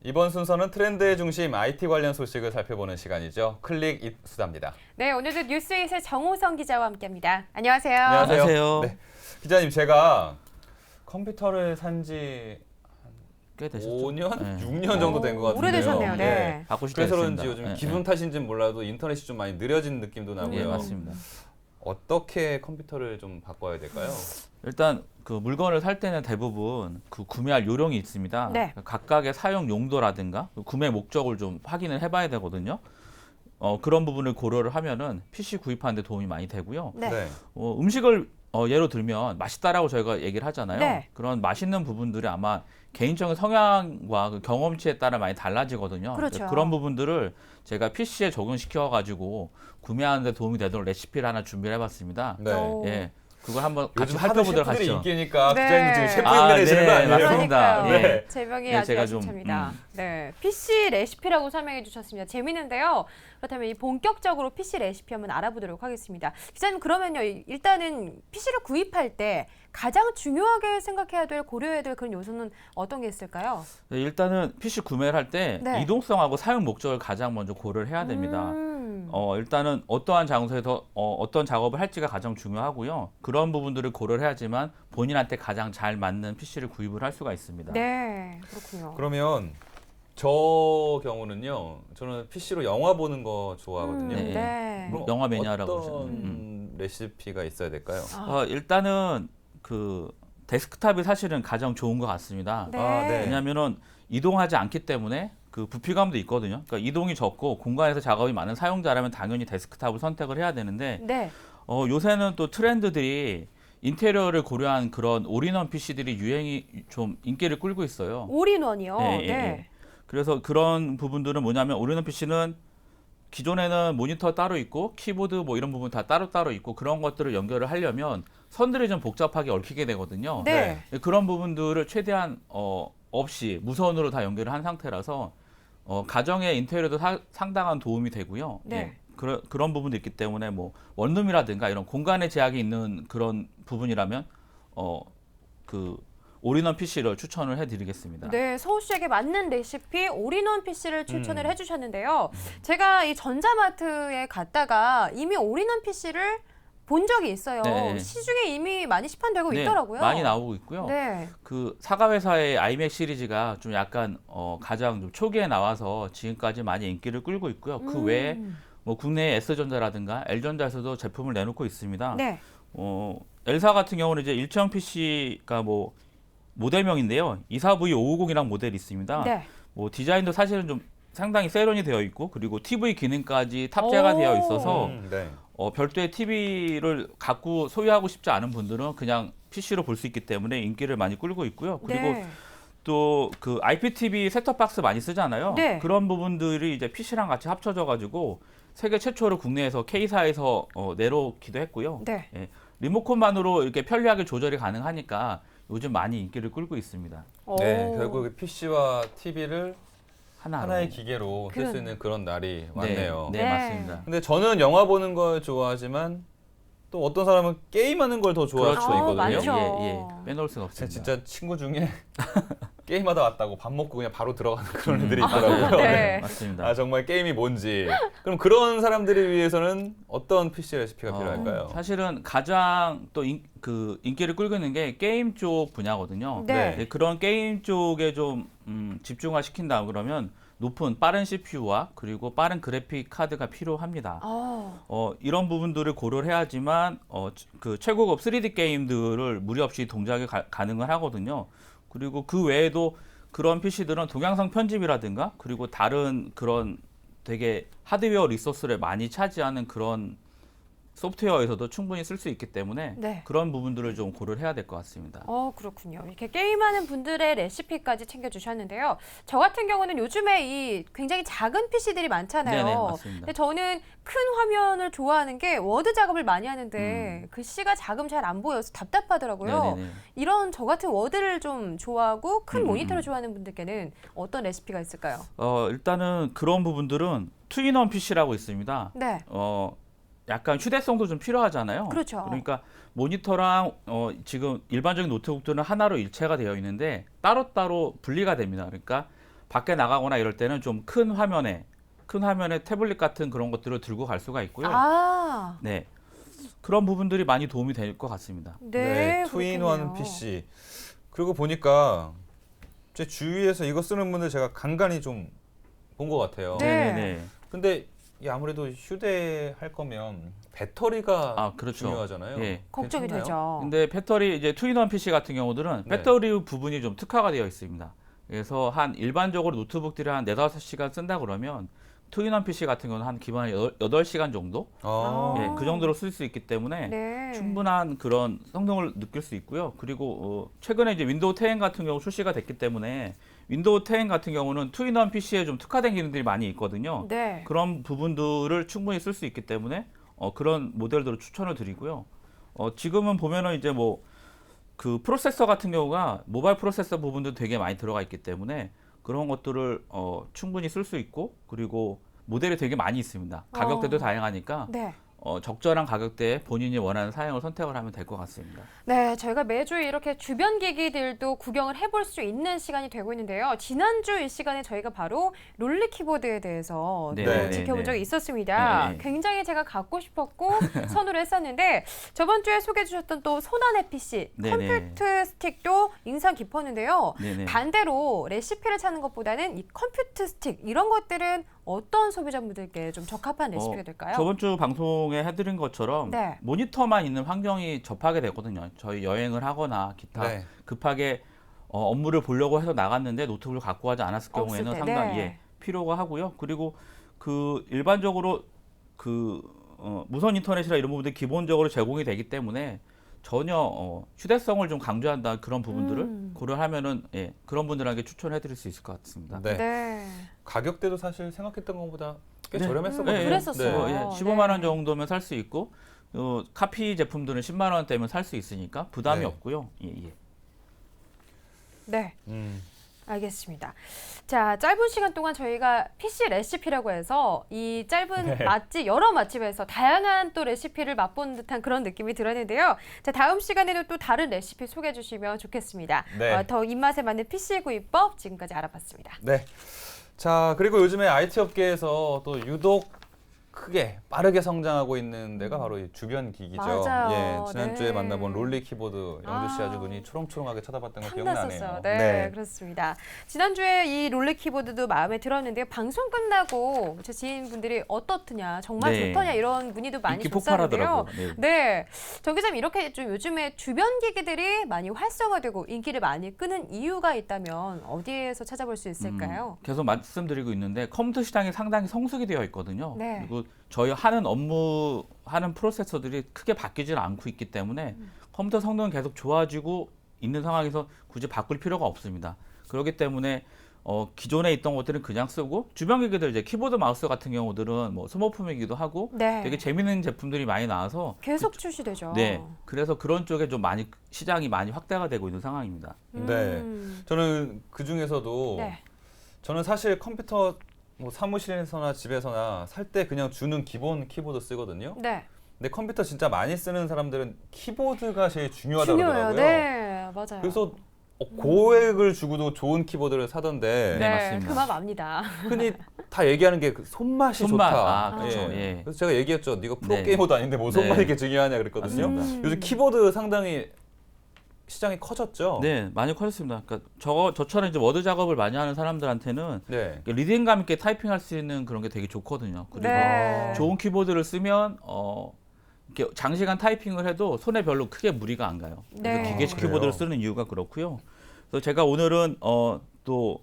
이번 순서는 트렌드의 중심 IT 관련 소식을 살펴보는 시간이죠. 클릭 잇 수다입니다. 네, 오늘도 뉴스잇의 정호성 기자와 함께합니다. 안녕하세요. 안녕하세요. 네. 기자님, 제가 컴퓨터를 산지 꽤 되셨죠? 5년, 네. 6년 정도 된 것 같은데요. 오래되셨네요. 네. 바꾸실 때 그래서 됐습니다. 그런지 요즘 네, 기분 탓인지는 몰라도 인터넷이 좀 많이 느려진 느낌도 나고요. 네, 맞습니다. 어떻게 컴퓨터를 좀 바꿔야 될까요? 일단 그 물건을 살 때는 대부분 그 구매할 요령이 있습니다. 네. 각각의 사용 용도라든가 그 구매 목적을 좀 확인을 해봐야 되거든요. 그런 부분을 고려를 하면은 PC 구입하는 데 도움이 많이 되고요. 네. 음식을 예로 들면 맛있다라고 저희가 얘기를 하잖아요. 네. 그런 맛있는 부분들이 아마 개인적인 성향과 그 경험치에 따라 많이 달라지거든요. 그렇죠. 그런 부분들을 제가 PC에 적용시켜 가지고 구매하는 데 도움이 되도록 레시피를 하나 준비를 해봤습니다. 네. 오. 예. 그걸 한번 같이 요즘 하도 살펴보도록 셰프들이 하시죠. 인기니까 네. 기자님도 지금 셰프 아, 인내되시는 거 네, 아니에요? 맞습니다. 그러니까요. 네. 제명이 네, 아주 제가 야심차입니다. 네, PC 레시피라고 설명해 주셨습니다. 재미있는데요. 그렇다면 이 본격적으로 PC 레시피 한번 알아보도록 하겠습니다. 기자님, 그러면요, 일단은 PC를 구입할 때 가장 중요하게 생각해야 될, 고려해야 될 그런 요소는 어떤 게 있을까요? 네, 일단은 PC 구매를 할 때 네. 이동성하고 사용 목적을 가장 먼저 고려를 해야 됩니다. 일단은 어떠한 장소에서 어떤 작업을 할지가 가장 중요하고요. 그런 부분들을 고려를 해야지만 본인한테 가장 잘 맞는 PC를 구입을 할 수가 있습니다. 네, 그렇군요. 그러면 저 경우는요. 저는 PC로 영화 보는 거 좋아하거든요. 네. 네. 그럼 영화 매니아라고 어떤 그러시는. 레시피가 있어야 될까요? 일단은 그 데스크탑이 사실은 가장 좋은 것 같습니다. 네. 아, 네. 왜냐하면은 이동하지 않기 때문에 그 부피감도 있거든요. 그러니까 이동이 적고 공간에서 작업이 많은 사용자라면 당연히 데스크탑을 선택을 해야 되는데 네. 요새는 또 트렌드들이 인테리어를 고려한 그런 올인원 PC들이 유행이 좀 인기를 끌고 있어요. 올인원이요. 네. 그래서 그런 부분들은 뭐냐면 올인원 PC는 기존에는 모니터 따로 있고 키보드 뭐 이런 부분 다 따로따로 있고 그런 것들을 연결을 하려면 선들이 좀 복잡하게 얽히게 되거든요. 네. 그런 부분들을 최대한 없이 무선으로 다 연결을 한 상태라서 가정의 인테리어도 상당한 도움이 되고요. 네. 예. 그런 부분도 있기 때문에 뭐 원룸이라든가 이런 공간의 제약이 있는 그런 부분이라면 그 올인원 PC를 추천을 해드리겠습니다. 네, 서우 씨에게 맞는 레시피 올인원 PC를 추천을 해주셨는데요. 제가 이 전자마트에 갔다가 이미 올인원 PC를 본 적이 있어요. 네. 시중에 이미 많이 시판되고 네, 있더라고요. 많이 나오고 있고요. 네, 그 사과 회사의 아이맥 시리즈가 좀 약간 가장 좀 초기에 나와서 지금까지 많이 인기를 끌고 있고요. 그 외에 뭐 국내의 S전자라든가 L전자에서도 제품을 내놓고 있습니다. 네, L사 같은 경우는 이제 일체형 PC가 뭐 모델명인데요. 24V550이랑 모델이 있습니다. 네. 뭐 디자인도 사실은 좀 상당히 세련이 되어 있고 그리고 TV 기능까지 탑재가 되어 있어서 네. 별도의 TV를 갖고 소유하고 싶지 않은 분들은 그냥 PC로 볼 수 있기 때문에 인기를 많이 끌고 있고요. 그리고 네. 또 그 IPTV 셋톱박스 많이 쓰잖아요. 네. 그런 부분들이 이제 PC랑 같이 합쳐져 가지고 세계 최초로 국내에서 K사에서 내놓기도 했고요. 네. 예, 리모컨만으로 이렇게 편리하게 조절이 가능하니까 요즘 많이 인기를 끌고 있습니다. 네, 오. 결국 PC와 TV를 하나로. 하나의 기계로 쓸 수 있는 그런 날이 왔네요. 네, 네. 맞습니다. 근데 저는 영화 보는 걸 좋아하지만 또 어떤 사람은 게임하는 걸 더 좋아할 그렇죠. 수도 있거든요. 많죠. 예. 빼놓을 수가 제가 없습니다. 진짜 친구 중에 게임하다 왔다고 밥 먹고 그냥 바로 들어가는 그런 애들이 아, 있더라고요. 네. 맞습니다. 아, 정말 게임이 뭔지. 그럼 그런 사람들을 위해서는 어떤 PC 레시피가 필요할까요? 사실은 가장 또 인기를 끌고 있는 게 게임 쪽 분야거든요. 네. 네, 그런 게임 쪽에 좀 집중화 시킨다 그러면 높은 빠른 CPU와 그리고 빠른 그래픽 카드가 필요합니다. 이런 부분들을 고려를 해야지만 그 최고급 3D 게임들을 무리 없이 동작이 가능을 하거든요. 그리고 그 외에도 그런 PC들은 동영상 편집이라든가 그리고 다른 그런 되게 하드웨어 리소스를 많이 차지하는 그런 소프트웨어에서도 충분히 쓸 수 있기 때문에 네. 그런 부분들을 좀 고려를 해야 될 것 같습니다. 그렇군요. 이렇게 게임하는 분들의 레시피까지 챙겨주셨는데요. 저 같은 경우는 요즘에 이 굉장히 작은 PC들이 많잖아요. 네네, 맞습니다. 근데 저는 큰 화면을 좋아하는 게 워드 작업을 많이 하는데 글씨가 작으면 잘 안 보여서 답답하더라고요. 네네네. 이런 저 같은 워드를 좀 좋아하고 큰 모니터를 좋아하는 분들께는 어떤 레시피가 있을까요? 일단은 그런 부분들은 투인원 PC라고 있습니다. 네. 약간 휴대성도 좀 필요하잖아요. 그렇죠. 그러니까 모니터랑 지금 일반적인 노트북들은 하나로 일체가 되어 있는데 따로따로 분리가 됩니다. 그러니까 밖에 나가거나 이럴 때는 좀 큰 화면에 태블릿 같은 그런 것들을 들고 갈 수가 있고요. 아, 네. 그런 부분들이 많이 도움이 될 것 같습니다. 네, 투인원 그렇겠네요. PC. 그리고 보니까 제 주위에서 이거 쓰는 분들 제가 간간히 좀 본 것 같아요. 네. 네. 근데 이 아무래도 휴대할 거면 배터리가 아, 그렇죠. 중요하잖아요. 예. 걱정이 괜찮나요? 되죠. 근데 배터리 이제 투인원 PC 같은 경우들은 네. 배터리 부분이 좀 특화가 되어 있습니다. 그래서 한 일반적으로 노트북들이 한 4-5시간 쓴다 그러면 투인원 PC 같은 경우는 한 기본 8시간 정도? 아. 예, 그 정도로 쓸 수 있기 때문에 네. 충분한 그런 성능을 느낄 수 있고요. 그리고 최근에 이제 윈도우 10 같은 경우 출시가 됐기 때문에 윈도우 10 같은 경우는 투인원 PC에 좀 특화된 기능들이 많이 있거든요. 네. 그런 부분들을 충분히 쓸 수 있기 때문에 그런 모델들을 추천을 드리고요. 지금은 보면은 이제 뭐 그 프로세서 같은 경우가 모바일 프로세서 부분도 되게 많이 들어가 있기 때문에 그런 것들을 충분히 쓸 수 있고 그리고 모델이 되게 많이 있습니다. 가격대도 다양하니까 네. 적절한 가격대에 본인이 원하는 사양을 선택을 하면 될 것 같습니다. 네, 저희가 매주 이렇게 주변 기기들도 구경을 해볼 수 있는 시간이 되고 있는데요. 지난주 이 시간에 저희가 바로 롤리 키보드에 대해서 네, 또 네, 지켜본 네. 적이 있었습니다. 네. 굉장히 제가 갖고 싶었고 선호를 했었는데 저번 주에 소개해 주셨던 또 손안의 PC, 네, 컴퓨터 스틱도 인상 깊었는데요. 네네. 반대로 레시피를 찾는 것보다는 이 컴퓨터 스틱 이런 것들은 어떤 소비자분들께 좀 적합한 레시피가 될까요? 저번 주 방송에 해드린 것처럼 네. 모니터만 있는 환경이 접하게 되거든요. 저희 여행을 하거나 기타 네. 급하게 업무를 보려고 해서 나갔는데 노트북을 갖고 가지 않았을 없을 경우에는 때, 상당히 네. 필요가 하고요. 그리고 그 일반적으로 그 무선 인터넷이나 이런 부분들이 기본적으로 제공이 되기 때문에 전혀 휴대성을 좀 강조한다 그런 부분들을 고려하면은 그런 분들에게 추천해드릴 수 있을 것 같습니다. 네. 네. 가격대도 사실 생각했던 것보다 꽤 네. 저렴했었거든요. 네, 그랬었어요. 15만 원 네. 정도면 살 수 있고 카피 제품들은 10만 원대면 살 수 있으니까 부담이 네. 없고요. 예. 네. 음. 알겠습니다. 자, 짧은 시간 동안 저희가 PC 레시피라고 해서 이 짧은 네. 맛집, 여러 맛집에서 다양한 또 레시피를 맛본 듯한 그런 느낌이 들었는데요. 자, 다음 시간에는 또 다른 레시피 소개해 주시면 좋겠습니다. 네. 더 입맛에 맞는 PC 구입법 지금까지 알아봤습니다. 네. 자, 그리고 요즘에 IT 업계에서 또 유독 크게 빠르게 성장하고 있는 데가 바로 이 주변 기기죠. 맞아요. 예, 지난주에 네. 만나본 롤리 키보드 영주 씨 아. 아주 눈이 초롱초롱하게 쳐다봤던 거 탐났었어요. 기억나네요. 네, 그렇습니다. 지난주에 이 롤리 키보드도 마음에 들었는데요. 방송 끝나고 제 지인분들이 어떻느냐, 정말 네. 좋더냐 이런 문의도 많이 인기 줬었는데요. 폭발하더라고요. 네. 네, 정 기자님 이렇게 좀 요즘에 주변 기기들이 많이 활성화되고 인기를 많이 끄는 이유가 있다면 어디에서 찾아볼 수 있을까요? 계속 말씀드리고 있는데 컴퓨터 시장이 상당히 성숙이 되어 있거든요. 네. 그리고 저희 하는 업무 하는 프로세서들이 크게 바뀌지 않고 있기 때문에 컴퓨터 성능은 계속 좋아지고 있는 상황에서 굳이 바꿀 필요가 없습니다. 그렇기 때문에 기존에 있던 것들은 그냥 쓰고 주변 기기들 이제 키보드 마우스 같은 경우들은 뭐 소모품이기도 하고 네. 되게 재밌는 제품들이 많이 나와서 계속 출시되죠. 네, 그래서 그런 쪽에 좀 많이 시장이 많이 확대가 되고 있는 상황입니다. 네. 저는 그 중에서도 네. 저는 사실 컴퓨터 뭐 사무실에서나 집에서나 살 때 그냥 주는 기본 키보드 쓰거든요. 네. 근데 컴퓨터 진짜 많이 쓰는 사람들은 키보드가 제일 중요하다고 중요해요. 그러더라고요. 네, 맞아요. 그래서 고액을 주고도 좋은 키보드를 사던데 네, 맞습니다. 그 마음 압니다. 흔히 다 얘기하는 게 그 손맛이 손맛, 좋다. 그렇죠. 예. 그래서 제가 얘기했죠. 네가 프로 네. 게이머도 아닌데 뭐 손맛이 네. 이렇게 중요하냐 그랬거든요. 맞습니다. 요즘 키보드 상당히 시장이 커졌죠. 네, 많이 커졌습니다. 그러니까 저처럼 이제 워드 작업을 많이 하는 사람들한테는 네. 리듬감 있게 타이핑할 수 있는 그런 게 되게 좋거든요. 그리고 네. 좋은 키보드를 쓰면 이렇게 장시간 타이핑을 해도 손에 별로 크게 무리가 안 가요. 그래서 네. 기계식 그래요? 키보드를 쓰는 이유가 그렇고요. 그래서 제가 오늘은 또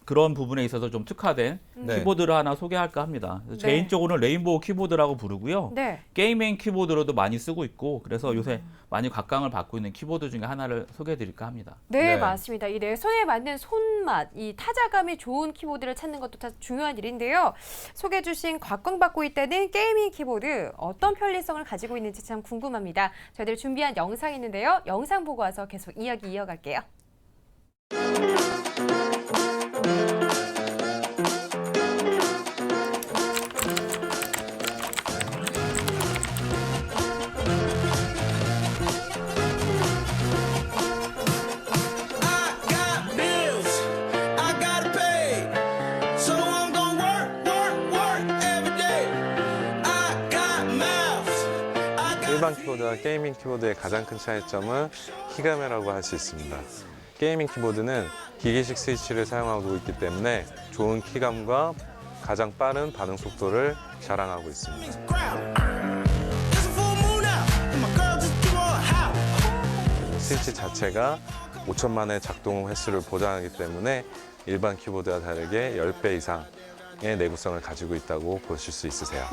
그런 부분에 있어서 좀 특화된 네. 키보드를 하나 소개할까 합니다. 그래서 네. 개인적으로는 레인보우 키보드라고 부르고요. 네. 게이밍 키보드로도 많이 쓰고 있고 그래서 요새 많이 각광을 받고 있는 키보드 중에 하나를 소개해드릴까 합니다. 네, 네. 맞습니다. 이 내 손에 맞는 손맛, 이 타자감이 좋은 키보드를 찾는 것도 다 중요한 일인데요. 소개해 주신 각광받고 있다는 게이밍 키보드 어떤 편리성을 가지고 있는지 참 궁금합니다. 저희들 준비한 영상이 있는데요. 영상 보고 와서 계속 이야기 이어갈게요. I got bills I gotta pay. 일반 키보드와 게이밍 키보드의 가장 큰 차이점은 키감이라고 할 수 있습니다. 게이밍 키보드는 기계식 스위치를 사용하고 있기 때문에 좋은 키감과 가장 빠른 반응 속도를 자랑하고 있습니다. 스위치 자체가 5천만의 작동 횟수를 보장하기 때문에 일반 키보드와 다르게 10배 이상의 내구성을 가지고 있다고 보실 수 있으세요.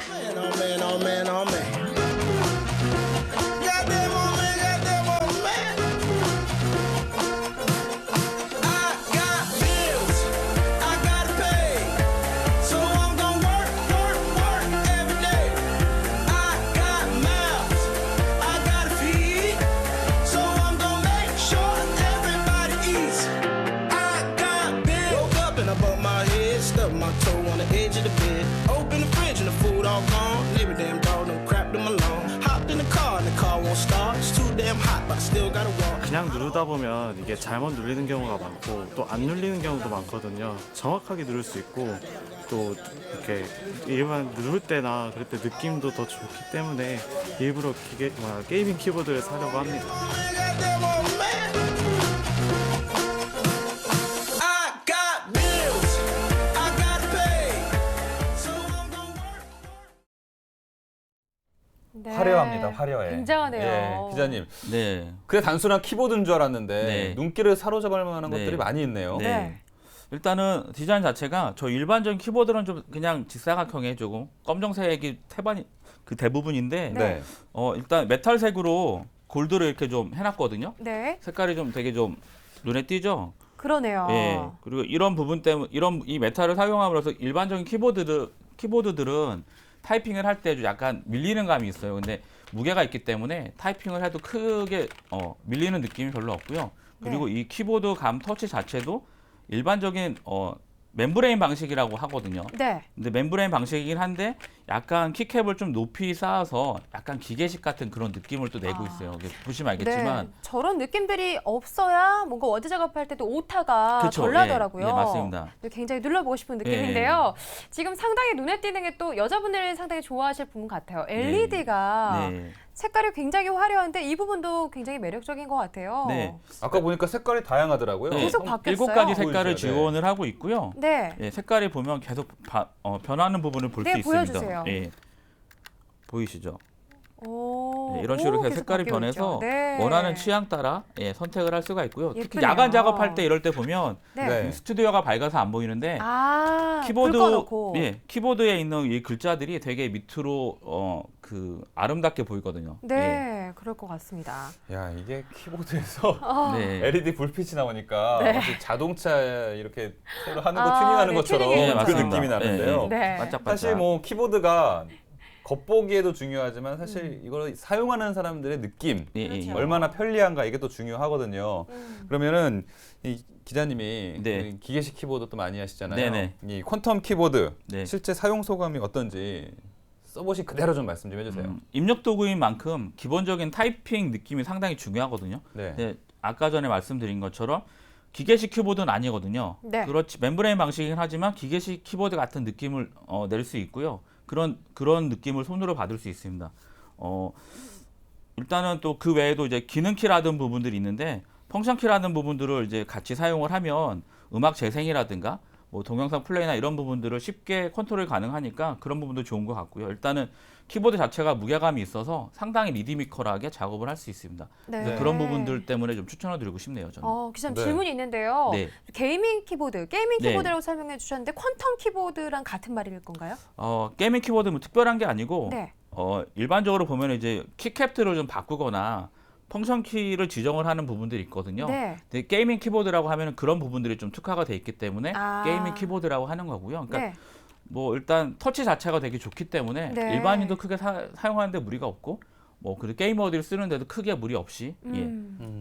그냥 누르다 보면 이게 잘못 눌리는 경우가 많고 또 안 눌리는 경우도 많거든요. 정확하게 누를 수 있고 또 이렇게 일반 누를 때나 그럴 때 느낌도 더 좋기 때문에 일부러 게이밍 키보드를 사려고 합니다. 네. 화려합니다. 화려해. 굉장하네요. 예, 기자님. 네. 그게 단순한 키보드인 줄 알았는데 네. 눈길을 사로잡을 만한 네. 것들이 많이 있네요. 네. 네. 일단은 디자인 자체가 저 일반적인 키보드는 좀 그냥 직사각형의 조금 검정색이 태반이 그 대부분인데 네. 일단 메탈색으로 골드를 이렇게 좀 해놨거든요. 네. 색깔이 좀 되게 좀 눈에 띄죠. 그러네요. 예. 그리고 이런 부분 때문에 이 메탈을 사용함으로써 일반적인 키보드들은 타이핑을 할 때 좀 약간 밀리는 감이 있어요. 근데 무게가 있기 때문에 타이핑을 해도 크게 밀리는 느낌이 별로 없고요. 그리고 이 키보드 감 터치 자체도 일반적인 멤브레인 방식이라고 하거든요. 네. 근데 멤브레인 방식이긴 한데 약간 키캡을 좀 높이 쌓아서 약간 기계식 같은 그런 느낌을 또 내고 있어요. 보시면 알겠지만 네. 저런 느낌들이 없어야 뭔가 워드 작업할 때도 오타가 그쵸. 덜 나더라고요. 예, 맞습니다. 굉장히 눌러보고 싶은 느낌인데요. 지금 상당히 눈에 띄는 게 또 여자분들이 상당히 좋아하실 부분 같아요. LED가 네. 색깔이 굉장히 화려한데 이 부분도 굉장히 매력적인 것 같아요. 네. 아까 보니까 색깔이 다양하더라고요. 네. 계속 바뀌었어요. 7가지 색깔을 보이죠? 네. 지원을 하고 있고요. 네. 예, 색깔이 보면 계속 변하는 부분을 볼 수 네, 있습니다. 보여주세요. 예. 보이시죠? 오, 네, 이런 식으로 오, 이렇게 계속 색깔이 바뀌고 변해서 있죠. 네. 원하는 취향 따라 선택을 할 수가 있고요. 특히 예쁘네요. 야간 작업할 때 이럴 때 보면 네. 네. 스튜디오가 밝아서 안 보이는데 불 꺼놓고. 키보드에 있는 이 글자들이 되게 밑으로 아름답게 보이거든요. 네, 그럴 것 같습니다. 야, 이게 키보드에서 네. LED 불빛이 나오니까 네. 마치 자동차 이렇게 새로 하는 거 아, 튜닝하는 네, 것처럼 튜닝이 그 맞습니다. 느낌이 나는데요. 네. 반짝반짝. 사실 뭐 키보드가 겉보기에도 중요하지만 사실 이걸 사용하는 사람들의 느낌, 예, 예, 그렇죠. 예. 얼마나 편리한가 이게 또 중요하거든요. 그러면은 이 기자님이 네. 기계식 키보드 또 많이 하시잖아요. 네네. 이 퀀텀 키보드 네. 실제 사용 소감이 어떤지 써보신 그대로 좀 말씀 좀 해주세요. 입력 도구인 만큼 기본적인 타이핑 느낌이 상당히 중요하거든요. 네. 네, 아까 전에 말씀드린 것처럼 기계식 키보드는 아니거든요. 네. 그렇지 멤브레인 방식이긴 하지만 기계식 키보드 같은 느낌을 낼 수 있고요. 그런 느낌을 손으로 받을 수 있습니다. 일단은 또 그 외에도 이제 기능키라든 부분들이 있는데 펑션키라든 부분들을 이제 같이 사용을 하면 음악 재생이라든가 뭐 동영상 플레이나 이런 부분들을 쉽게 컨트롤 가능하니까 그런 부분도 좋은 것 같고요. 일단은 키보드 자체가 무게감이 있어서 상당히 리드미컬하게 작업을 할 수 있습니다. 네. 그래서 그런 부분들 때문에 좀 추천을 드리고 싶네요. 저는. 기자님 네. 질문이 있는데요. 네. 게이밍 네. 키보드라고 설명해 주셨는데 퀀텀 키보드랑 같은 말일 건가요? 게이밍 키보드는 뭐 특별한 게 아니고 네. 일반적으로 보면 이제 키캡트를 좀 바꾸거나 펑션 키를 지정을 하는 부분들이 있거든요. 네. 근데 게이밍 키보드라고 하면 그런 부분들이 좀 특화가 돼 있기 때문에 아. 게이밍 키보드라고 하는 거고요. 그러니까 네. 뭐 일단 터치 자체가 되게 좋기 때문에 네. 일반인도 크게 사용하는데 무리가 없고 뭐 그리고 게이머들이 쓰는데도 크게 무리 없이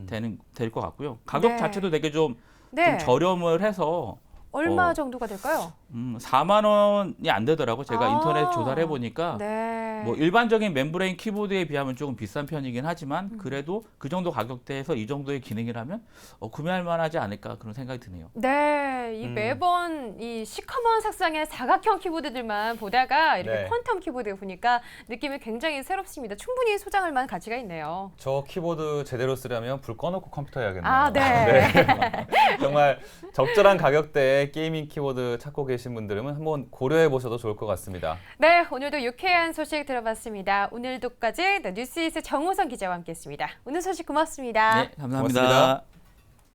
될 것 같고요. 가격 네. 자체도 되게 좀 네. 저렴을 해서 얼마 정도가 될까요? 4만 원이 안 되더라고. 제가 아. 인터넷 조사를 해보니까 네. 네. 뭐 일반적인 멤브레인 키보드에 비하면 조금 비싼 편이긴 하지만 그래도 그 정도 가격대에서 이 정도의 기능이라면 구매할 만하지 않을까 그런 생각이 드네요. 네, 이 매번 이 시커먼 색상의 사각형 키보드들만 보다가 이렇게 네. 퀀텀 키보드 보니까 느낌이 굉장히 새롭습니다. 충분히 소장할 만한 가치가 있네요. 저 키보드 제대로 쓰려면 불 꺼놓고 컴퓨터 해야겠네요. 아, 네. 정말 적절한 가격대의 게이밍 키보드 찾고 계신 분들은 한번 고려해 보셔도 좋을 것 같습니다. 네, 오늘도 유쾌한 소식 들어봤습니다. 오늘도까지 뉴스이스 정호선 기자와 함께했습니다. 오늘 소식 고맙습니다. 네, 감사합니다. 고맙습니다.